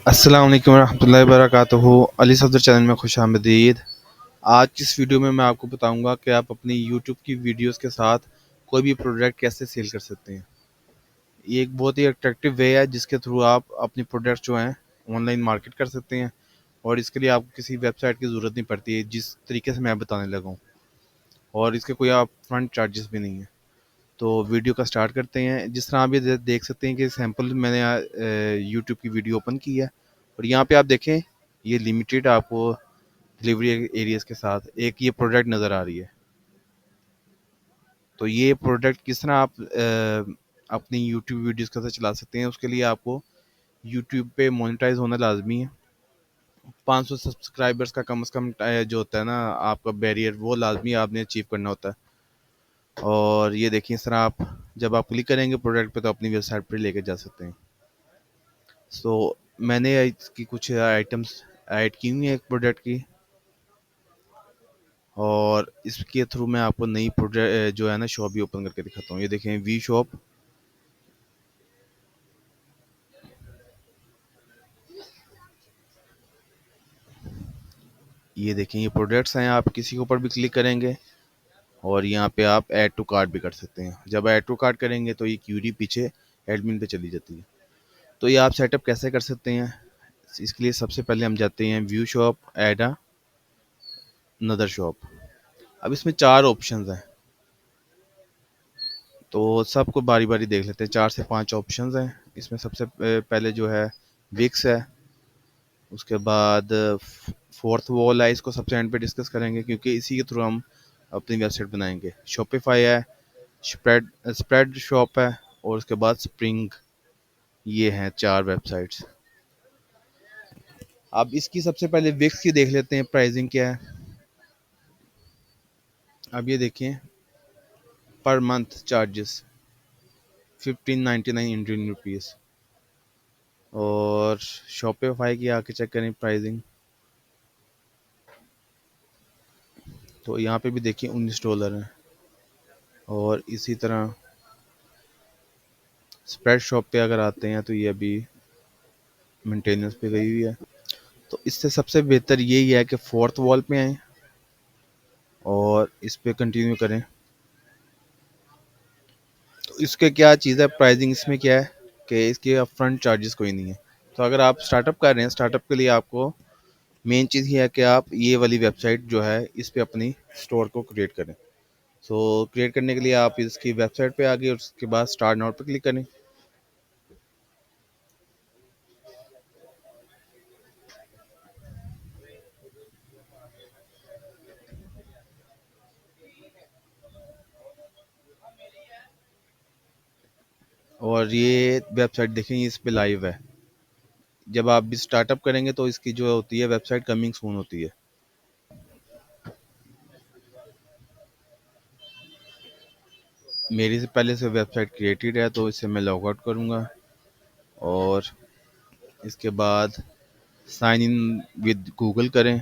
अस्सलाम वालेकुम रहमतुल्लाहि व बरकातुहू। अली सफ़दर चैनल में खुश आमदीद। आज की इस वीडियो में मैं आपको बताऊंगा कि आप अपनी यूट्यूब की वीडियोस के साथ कोई भी प्रोडक्ट कैसे सेल कर सकते हैं। ये एक बहुत ही अट्रैक्टिव वे है जिसके थ्रू आप अपनी प्रोडक्ट जो हैं ऑनलाइन मार्केट कर सकते हैं, और इसके लिए आपको किसी वेबसाइट की ज़रूरत नहीं पड़ती है, जिस तरीके से मैं बताने लगा हूँ। और इसके कोई आप फ्रंट चार्जेस भी नहीं है। तो वीडियो का स्टार्ट करते हैं। जिस तरह आप ये देख सकते हैं कि सैंपल मैंने यूट्यूब की वीडियो ओपन की है, और यहाँ पे आप देखें ये लिमिटेड आपको डिलीवरी एरियाज के साथ एक ये प्रोडक्ट नज़र आ रही है। तो ये प्रोडक्ट किस तरह आप अपनी यूट्यूब वीडियोस के साथ चला सकते हैं, उसके लिए आपको यूट्यूब पे मोनेटाइज होना लाजमी है। 500 सब्सक्राइबर्स का कम से कम जो होता है ना आपका बैरियर, वो लाजमी आपने अचीव करना होता है। और ये देखिए, इस तरह आप जब आप क्लिक करेंगे प्रोडक्ट पे तो अपनी वेबसाइट पर लेके जा सकते हैं। सो मैंने इसकी कुछ आइटम्स ऐड की हुई है एक प्रोडक्ट की, और इसके थ्रू मैं आपको नई प्रोडक्ट जो है ना शॉप भी ओपन करके दिखाता हूँ। ये देखें, वी शॉप। ये देखें, ये प्रोडक्ट्स हैं। आप किसी के ऊपर भी क्लिक करेंगे और यहाँ पे आप ऐड टू कार्ट भी कर सकते हैं। जब ऐड टू कार्ट करेंगे तो ये क्यूरी पीछे एडमिन पे चली जाती है। तो ये आप सेटअप कैसे कर सकते हैं, इसके लिए सबसे पहले हम जाते हैं व्यू शॉप, ऐड अ नदर शॉप। अब इसमें 4 ऑप्शंस हैं, तो सबको बारी बारी देख लेते हैं। 4 से 5 ऑप्शंस हैं इसमें। सबसे पहले जो है विक्स है। उसके बाद फोर्थ वॉल है, इसको सबसे एंड पे डिस्कस करेंगे क्योंकि इसी के थ्रू हम अपनी वेबसाइट बनाएंगे। शॉपिफाई है, स्प्रेड स्प्रेड शॉप है, और उसके बाद स्प्रिंग। ये हैं 4 वेबसाइट्स। अब इसकी सबसे पहले विक्स की देख लेते हैं प्राइसिंग क्या है। अब ये देखिए, per month charges 1599 Indian rupees. और शॉपिफाई की आके चेक करें प्राइसिंग, तो यहाँ पे भी देखिए $19 है। और इसी तरह स्प्रेड शॉप पे अगर आते हैं तो ये अभी मेंटेनेंस पे गई हुई है। तो इससे सबसे बेहतर यही है कि फोर्थ वॉल पे आएँ और इस पे कंटिन्यू करें। तो इसके क्या चीज़ है, प्राइसिंग इसमें क्या है कि इसके अपफ्रंट चार्जेस कोई नहीं है। तो अगर आप स्टार्टअप कर रहे हैं, स्टार्टअप के लिए आपको मेन चीज़ ये है कि आप ये वाली वेबसाइट जो है इस पे अपनी स्टोर को क्रिएट करें। सो क्रिएट करने के लिए आप इसकी वेबसाइट पे आ गए और उसके बाद स्टार्ट नाउ पे क्लिक करें। और ये वेबसाइट देखें, इस पे लाइव है। जब आप भी स्टार्टअप करेंगे तो इसकी जो होती है वेबसाइट कमिंग सून होती है। मेरी से पहले से वेबसाइट क्रिएटेड है, तो इसे मैं लॉग आउट करूँगा और इसके बाद साइन इन विद गूगल करें।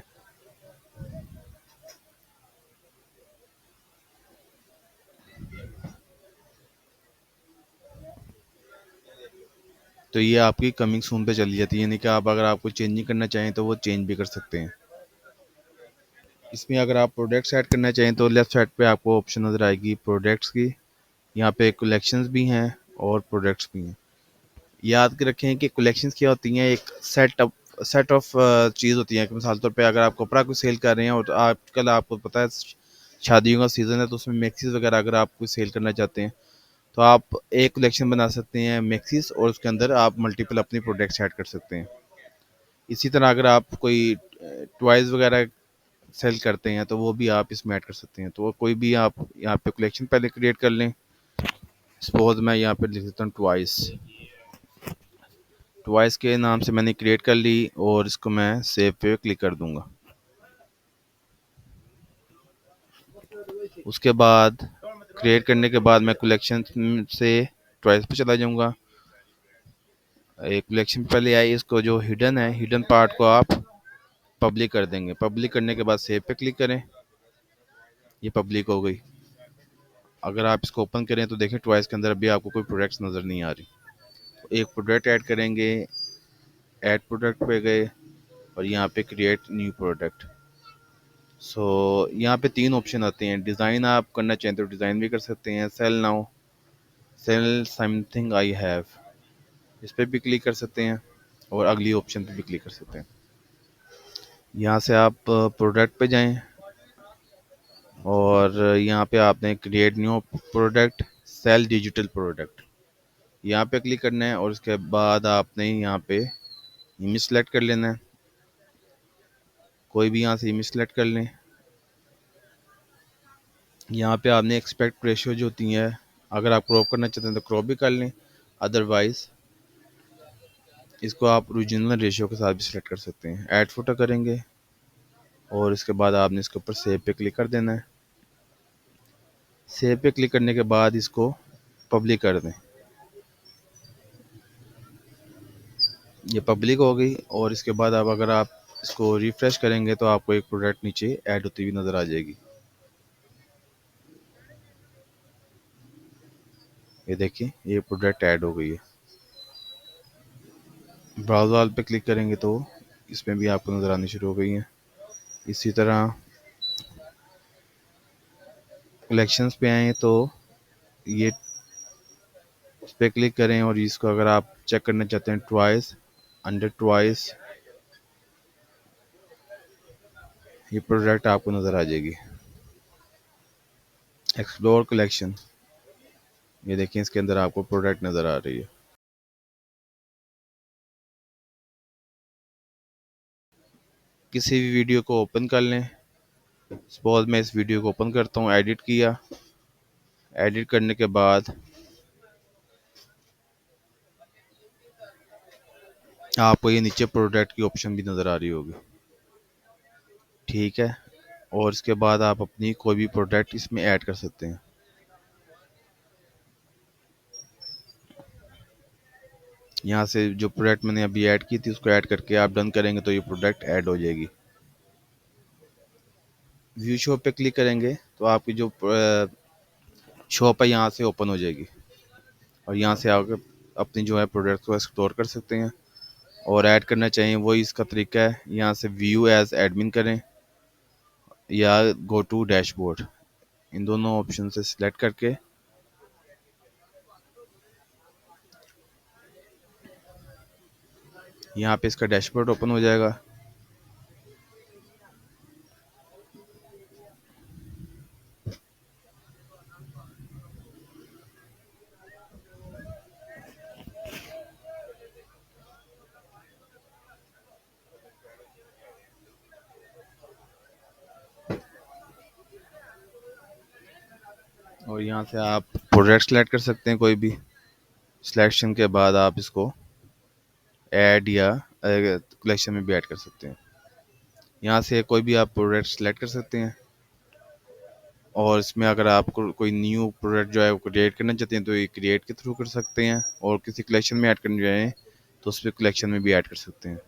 तो ये आपकी कमिंग सून पे चली जाती है, यानी कि आप अगर आपको चेंजिंग करना चाहें तो वो चेंज भी कर सकते हैं। इसमें अगर आप प्रोडक्ट्स ऐड करना चाहें तो लेफ्ट साइड पे आपको ऑप्शन नज़र आएगी प्रोडक्ट्स की। यहाँ पे कलेक्शंस भी हैं और प्रोडक्ट्स भी हैं। याद के रखें कि कलेक्शंस क्या होती हैं, एक सेट ऑफ चीज़ होती है कि मिसाल तौर पे अगर आप कपड़ा को सेल कर रहे हैं, और आजकल आपको पता है शादियों का सीज़न है, तो उसमें मैक्सीज वगैरह अगर आप कोई सेल करना चाहते हैं तो आप एक कलेक्शन बना सकते हैं मैक्सीज, और उसके अंदर आप मल्टीपल अपनी प्रोडक्ट्स ऐड कर सकते हैं। इसी तरह अगर आप कोई टॉयज़ वगैरह सेल करते हैं तो वो भी आप इसमें ऐड कर सकते हैं। तो कोई भी आप यहाँ पे कलेक्शन पहले क्रिएट कर लें। सपोज मैं यहाँ पे लिख देता हूँ ट्वाइस। ट्वाइस के नाम से मैंने क्रिएट कर ली और इसको मैं सेव पे क्लिक कर दूंगा। उसके बाद क्रिएट करने के बाद मैं कलेक्शन से ट्वाइस पे चला जाऊंगा। एक कलेक्शन पहले आई, इसको जो हिडन है, हिडन पार्ट को आप पब्लिक कर देंगे। पब्लिक करने के बाद सेव पे क्लिक करें। ये पब्लिक हो गई। अगर आप इसको ओपन करें तो देखें ट्वाइस के अंदर अभी आपको कोई प्रोडक्ट्स नज़र नहीं आ रही। तो एक प्रोडक्ट ऐड करेंगे, ऐड प्रोडक्ट पे गए और यहाँ पे क्रिएट न्यू प्रोडक्ट। सो यहाँ पे 3 ऑप्शन आते हैं। डिज़ाइन आप करना चाहें तो डिज़ाइन भी कर सकते हैं। Sell now, sell something I have, इस पर भी क्लिक कर सकते हैं और अगली ऑप्शन पे भी क्लिक कर सकते हैं। यहाँ से आप प्रोडक्ट पे जाएं और यहाँ पे आपने create new product, sell digital product, यहाँ पे क्लिक करना है और उसके बाद आपने यहाँ पे इमेज सेलेक्ट कर लेना है। कोई भी यहाँ से इमेज सेलेक्ट कर लें। यहाँ पे आपने एक्सपेक्ट रेशियो जो होती है, अगर आप क्रॉप करना चाहते हैं तो क्रॉप भी कर लें, अदरवाइज इसको आप ओरिजिनल रेशियो के साथ भी सिलेक्ट कर सकते हैं। ऐड फोटो करेंगे और इसके बाद आपने इसके ऊपर सेव पे क्लिक कर देना है। सेव पे क्लिक करने के बाद इसको पब्लिक कर दें। ये पब्लिक हो गई और इसके बाद अब अगर आप इसको रिफ्रेश करेंगे तो आपको एक प्रोडक्ट नीचे ऐड होती हुई नज़र आ जाएगी। ये देखिए, ये प्रोडक्ट ऐड हो गई है। ब्राउज़ ऑल पे क्लिक करेंगे तो इसमें भी आपको नज़र आनी शुरू हो गई है। इसी तरह कलेक्शंस पे आए तो ये इस पर क्लिक करें और इसको अगर आप चेक करना चाहते हैं ट्वाइस, अंडर ट्वाइस, ये प्रोडक्ट आपको नज़र आ जाएगी। एक्सप्लोर कलेक्शन, ये देखिए इसके अंदर आपको प्रोडक्ट नज़र आ रही है। किसी भी वीडियो को ओपन कर लें। सपोज मैं इस वीडियो को ओपन करता हूँ, एडिट किया, एडिट करने के बाद आपको ये नीचे प्रोडक्ट की ऑप्शन भी नज़र आ रही होगी, ठीक है। और इसके बाद आप अपनी कोई भी प्रोडक्ट इसमें ऐड कर सकते हैं। यहाँ से जो प्रोडक्ट मैंने अभी ऐड की थी उसको ऐड करके आप डन करेंगे तो ये प्रोडक्ट ऐड हो जाएगी। व्यू शॉप पे क्लिक करेंगे तो आपकी जो शॉप है यहाँ से ओपन हो जाएगी और यहाँ से आप अपनी जो है प्रोडक्ट को एक्सप्लोर कर सकते हैं और ऐड करना चाहिए वही इसका तरीका है। यहाँ से व्यू एज एडमिन करें या गो टू डैशबोर्ड, इन दोनों ऑप्शन से सिलेक्ट करके यहाँ पे इसका डैशबोर्ड ओपन हो जाएगा। और यहाँ से आप प्रोडक्ट सेलेक्ट कर सकते हैं कोई भी। सिलेक्शन के बाद आप इसको ऐड या कलेक्शन में भी ऐड कर सकते हैं। यहाँ से कोई भी आप प्रोडक्ट सेलेक्ट कर सकते हैं और इसमें अगर आपको कोई न्यू प्रोडक्ट जो है वो क्रिएट करना चाहते हैं तो ये क्रिएट के थ्रू कर सकते हैं और किसी कलेक्शन में ऐड करना चाहें तो उस पर कलेक्शन में भी ऐड कर सकते हैं।